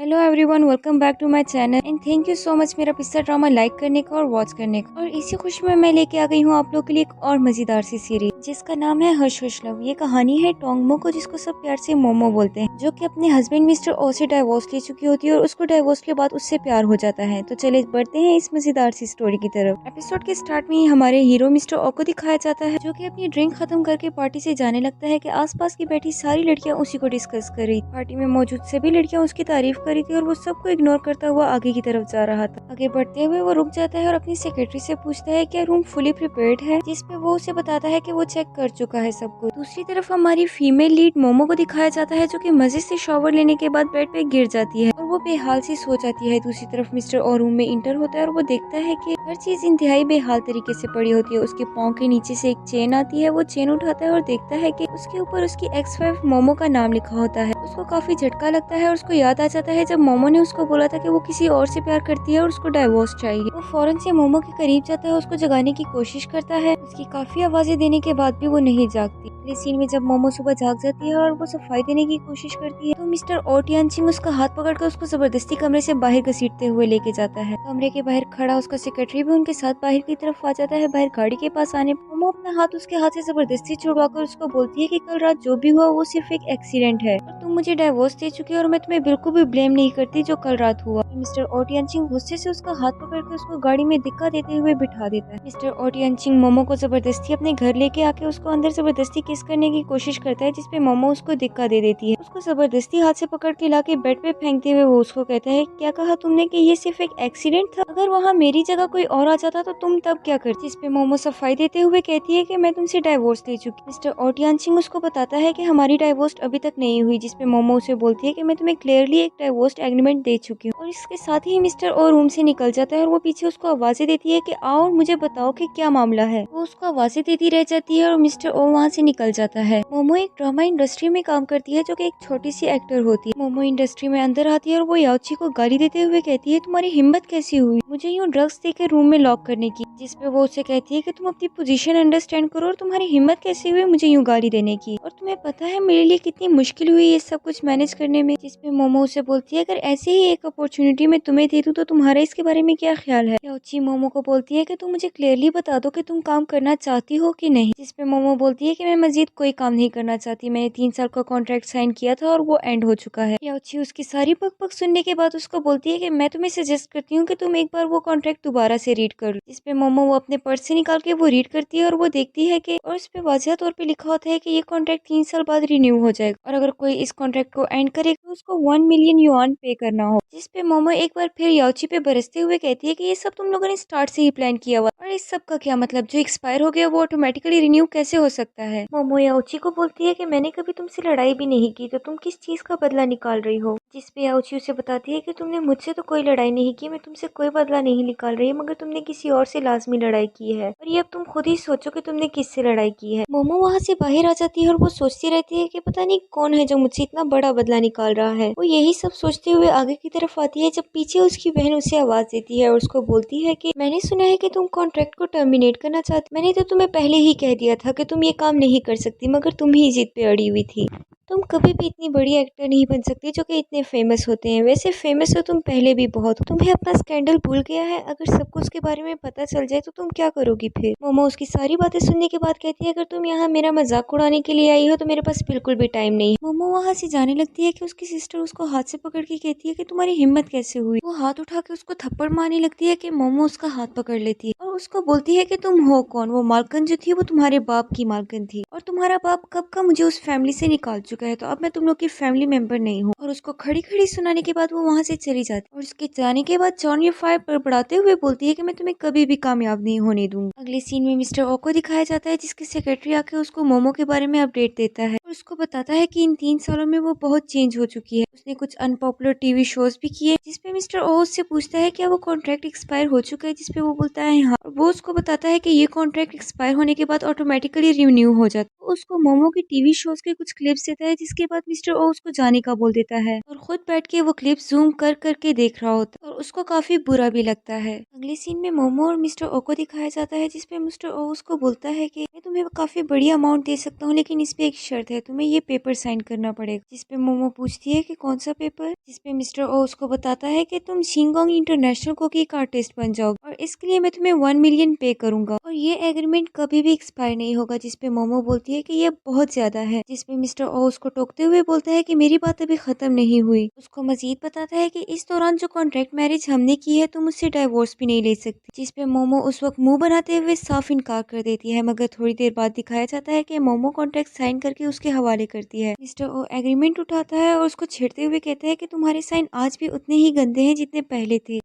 Hello everyone, welcome back to my channel and thank you so much मेरा पिस्ता drama like करने का और वॉच करने का। और इसी खुशी में मैं लेके आ गई हूँ आप लोग के लिए एक और मजेदार सी सीरीज जिसका नाम है हश हुश लव। ये कहानी है टोंगमो को, जिसको सब प्यार से मोमो बोलते हैं, जो कि अपने हस्बैंड मिस्टर ओ से डाइवोर्स ले चुकी होती है और उसको डाइवोर्स के बाद उससे प्यार हो जाता है। तो चले बढ़ते हैं इस मजेदार सी स्टोरी की तरफ। एपिसोड के स्टार्ट में ही हमारे हीरो मिस्टर ओ को दिखाया जाता है, जो कि अपनी ड्रिंक खत्म करके पार्टी से जाने लगता है कि आसपास की बैठी सारी लड़कियां उसी को डिस्कस कर रही। पार्टी में मौजूद सभी लड़कियां उसकी तारीफ कर रही थी और वो सबको इग्नोर करता हुआ आगे की तरफ जा रहा था। आगे बढ़ते हुए वो रुक जाता है और अपनी सेक्रेटरी से पूछता है क्या रूम फुली प्रिपेयर्ड है, जिसपे वो उसे बताता है कि वो चेक कर चुका है सब कुछ। दूसरी तरफ हमारी फीमेल लीड मोमो को दिखाया जाता है, जो कि मजे से शॉवर लेने के बाद बेड पे गिर जाती है और वो बेहाल से सो जाती है। दूसरी तरफ मिस्टर और रूम में इंटर होता है और वो देखता है कि हर चीज इंतहाई बेहाल तरीके से पड़ी होती है। उसके पाँव के नीचे से एक चेन आती है, वो चेन उठाता है और देखता है कि उसके ऊपर उसकी एक्स वाइफ मोमो का नाम लिखा होता है। उसको काफी झटका लगता है और उसको याद आ जाता है जब मोमो ने उसको बोला था कि वो किसी और से प्यार करती है और उसको डाइवोर्स चाहिए। वो फौरन से मोमो के करीब जाता है, उसको जगाने की कोशिश करता है। उसकी काफी आवाजें देने के बाद भी वो नहीं जागती। अगले सीन में जब मोमो सुबह जाग जाती है और वो सफाई देने की कोशिश करती है, तो मिस्टर ओ टियानचिंग उसका हाथ पकड़कर उसको जबरदस्ती कमरे से बाहर घसीटते हुए लेके जाता है। कमरे के बाहर खड़ा उसका सेक्रेटरी भी उनके साथ बाहर की तरफ आ जाता है। बाहर गाड़ी के पास आने पर मोमो अपना हाथ उसके हाथ से जबरदस्ती छुड़वाकर उसको बोलती है कि कल रात जो भी हुआ वो सिर्फ एक एक्सीडेंट है और तुम मुझे डाइवोर्स दे चुकी हो और मैं तुम्हें बिल्कुल भी ब्लेम नहीं करती जो कल रात हुआ। मिस्टर ओ टियानचिंग गुस्से से उसका हाथ पकड़कर उसको गाड़ी में धक्का देते हुए बिठा देता है। मिस्टर ओ टियानचिंग मोमो को जबरदस्ती अपने घर लेके आके उसको अंदर जबरदस्ती किस करने की कोशिश करता है, जिसपे मोमो उसको धक्का दे देती है। उसको जबरदस्ती हाथ से पकड़ के लाके बेड पे फेंकते हुए वो उसको कहता है क्या कहा तुमने कि ये सिर्फ एक एक्सीडेंट था, अगर वहाँ मेरी जगह कोई और आ जाता तो तुम तब क्या करती। जिसपे मोमो सफाई देते हुए कहती है कि मैं तुमसे डाइवोर्स ले चुकी। मिस्टर ओ टियानचिंग उसको बताता है कि हमारी डाइवोर्स अभी तक नहीं हुई, जिसपे मोमो उसे बोलती है कि मैं तुम्हें क्लियरली एक डाइवोर्स एग्रीमेंट दे चुकी हूँ। और इसके साथ ही मिस्टर ओ रूम से निकल जाता है और वो पीछे उसको आवाजें देती है कि आओ और मुझे बताओ कि क्या मामला है। वो उसको आवाजें देती रह जाती है और मिस्टर ओ वहाँ से निकल जाता है। मोमो एक ड्रामा इंडस्ट्री में काम करती है, जो कि एक छोटी सी एक्टर होती है। मोमो इंडस्ट्री में अंदर आती है और वो याओची को गाली देते हुए कहती है तुम्हारी हिम्मत कैसी हुई मुझे यूँ ड्रग्स देकर रूम में लॉक करने की। जिसपे वो उसे कहती है कि तुम अपनी पोजीशन अंडरस्टैंड करो और तुम्हारी हिम्मत कैसे हुई मुझे यूँ गाली देने की, और तुम्हें पता है मेरे लिए कितनी मुश्किल हुई ये सब कुछ मैनेज करने में। जिसपे मोमो उसे बोलती है अगर ऐसे ही एक अपॉर्चुनिटी मैं तुम्हें दे दूं तो तुम्हारा इसके बारे में क्या ख्याल है। याओची मोमो को बोलती है कि तुम मुझे क्लियरली बता दो कि तुम काम करना चाहती हो कि नहीं। जिसपे मोमो बोलती है कि मैं मजीद कोई काम नहीं करना चाहती, मैंने 3 साल का कॉन्ट्रैक्ट साइन किया था और वो एंड हो चुका है। याओची उसकी सारी बक बक सुनने के बाद उसको बोलती है कि मैं तुम्हें सजेस्ट करती हूँ कि तुम एक बार वो कॉन्ट्रैक्ट दोबारा से रीड कर लो। जिसपे मोमो वो अपने पर्स से निकाल के वो रीड करती है और वो देखती है कि और उस पे वाज़ह तौर पे लिखा होता है कि ये कॉन्ट्रैक्ट 3 साल बाद रिन्यू हो जाएगा और अगर कोई इस कॉन्ट्रैक्ट को एंड करे तो उसको 1 मिलियन युआन पे करना हो। जिसपे मोमो एक बार फिर याओची पे बरसते हुए कहती है कि ये सब तुम लोगों ने स्टार्ट से ही प्लान किया हुआ और इस सब का क्या मतलब, जो एक्सपायर हो गया वो ऑटोमेटिकली रिन्यू कैसे हो सकता है। मोमो याओची को बोलती है कि मैंने कभी तुमसे लड़ाई भी नहीं की तो तुम किस चीज का बदला निकाल रही हो। जिसपे याओची उसे बताती है कि तुमने मुझसे तो कोई लड़ाई नहीं की, मैं तुमसे कोई बदला नहीं निकाल रही, मगर तुमने किसी और से लाजमी लड़ाई की है और ये अब तुम खुद ही सोचो कि तुमने किससे लड़ाई की है। मोमो वहाँ से बाहर आ जाती है और वो सोचती रहती है कि पता नहीं कौन है जो मुझसे इतना बड़ा बदला निकाल रहा है। वो यही सब सोचते हुए आगे की तरफ आती है जब पीछे उसकी बहन उसे आवाज देती है और उसको बोलती है कि मैंने सुना है कि तुम कॉन्ट्रैक्ट को टर्मिनेट करना चाहती, मैंने तो तुम्हें पहले ही कह दिया था कि तुम ये काम नहीं कर सकती, मगर तुम ही जिद पे अड़ी हुई थी। तुम कभी भी इतनी बड़ी एक्टर नहीं बन सकती जो कि इतने फेमस होते हैं, वैसे फेमस हो तुम पहले भी बहुत हो। तुम्हें अपना स्कैंडल भूल गया है, अगर सबको उसके बारे में पता चल जाए तो तुम क्या करोगी फिर। मोमो उसकी सारी बातें सुनने के बाद कहती है अगर तुम यहाँ मेरा मजाक उड़ाने के लिए आई हो तो मेरे पास बिल्कुल भी टाइम नहीं है। मोमो वहाँ से जाने लगती है कि उसकी सिस्टर उसको हाथ से पकड़ के कहती है कि तुम्हारी हिम्मत कैसे हुई। वो हाथ उठा के उसको थप्पड़ मारने लगती है कि मोमो उसका हाथ पकड़ लेती है और उसको बोलती है कि तुम हो कौन। वो मालकिन जो थी वो तुम्हारे बाप की मालकिन थी और तुम्हारा बाप कब का मुझे उस फैमिली से निकाल चुका है, तो अब मैं तुम लोग की फैमिली मेंबर नहीं हूँ। और उसको खड़ी खड़ी सुनाने के बाद वो वहाँ से चली जाती है और उसके जाने के बाद जॉन ये फायर बड़बड़ाते हुए बोलती है कि मैं तुम्हें कभी भी कामयाब नहीं होने दूंगी। अगले सीन में मिस्टर ओ को दिखाया जाता है जिसकी सेक्रेटरी आके उसको मोमो के बारे में अपडेट देता है और उसको बताता है कि इन 3 सालों में वो बहुत चेंज हो चुकी है। उसने कुछ अनपॉपुलर टीवी शोज भी किए। जिसपे मिस्टर ओ उससे पूछता है क्या वो कॉन्ट्रैक्ट एक्सपायर हो चुका है, जिसपे वो बोलता है हाँ। वो उसको बताता है कि ये कॉन्ट्रैक्ट एक्सपायर होने के बाद ऑटोमेटिकली रिन्यू हो जाता है। उसको मोमो के टीवी शोज के कुछ क्लिप्स देता है, जिसके बाद मिस्टर ओ उसको जाने का बोल देता है और खुद बैठ के वो क्लिप जूम कर करके देख रहा होता है और उसको काफी बुरा भी लगता है। अगले सीन में मोमो और मिस्टर ओ को दिखाया जाता है जिसपे मिस्टर ओ उसको बोलता है कि मैं तुम्हें काफी बड़ी अमाउंट दे सकता हूँ लेकिन इस पे एक शर्त है, तुम्हें ये पेपर साइन करना पड़ेगा। जिसपे मोमो पूछती है कि कौन सा पेपर, जिसपे मिस्टर ओ उसको बताता है कि तुम शिंगोंग इंटरनेशनल कुकिंग आर्टिस्ट बन जाओगे और इसके लिए मैं तुम्हें 1 मिलियन पे करूंगा और ये एग्रीमेंट कभी भी एक्सपायर नहीं होगा। जिसपे मोमो बोलती है कि ये बहुत ज्यादा है। जिसपे मिस्टर ओ उसको टोकते हुए बोलता है कि मेरी बात अभी खत्म नहीं हुई। उसको मजीद बताता है कि इस दौरान जो कॉन्ट्रैक्ट मैरिज हमने की है तुम उससे डाइवोर्स भी नहीं ले सकती। जिसपे मोमो उस वक्त मुंह बनाते हुए साफ इनकार कर देती है, मगर थोड़ी देर बाद दिखाया जाता है कि मोमो कॉन्ट्रैक्ट साइन करके उसके हवाले करती है। मिस्टर ओ एग्रीमेंट उठाता है और उसको छेड़ते हुए कहता है कि तुम्हारे साइन आज भी उतने ही गंदे हैं जितने पहले थे।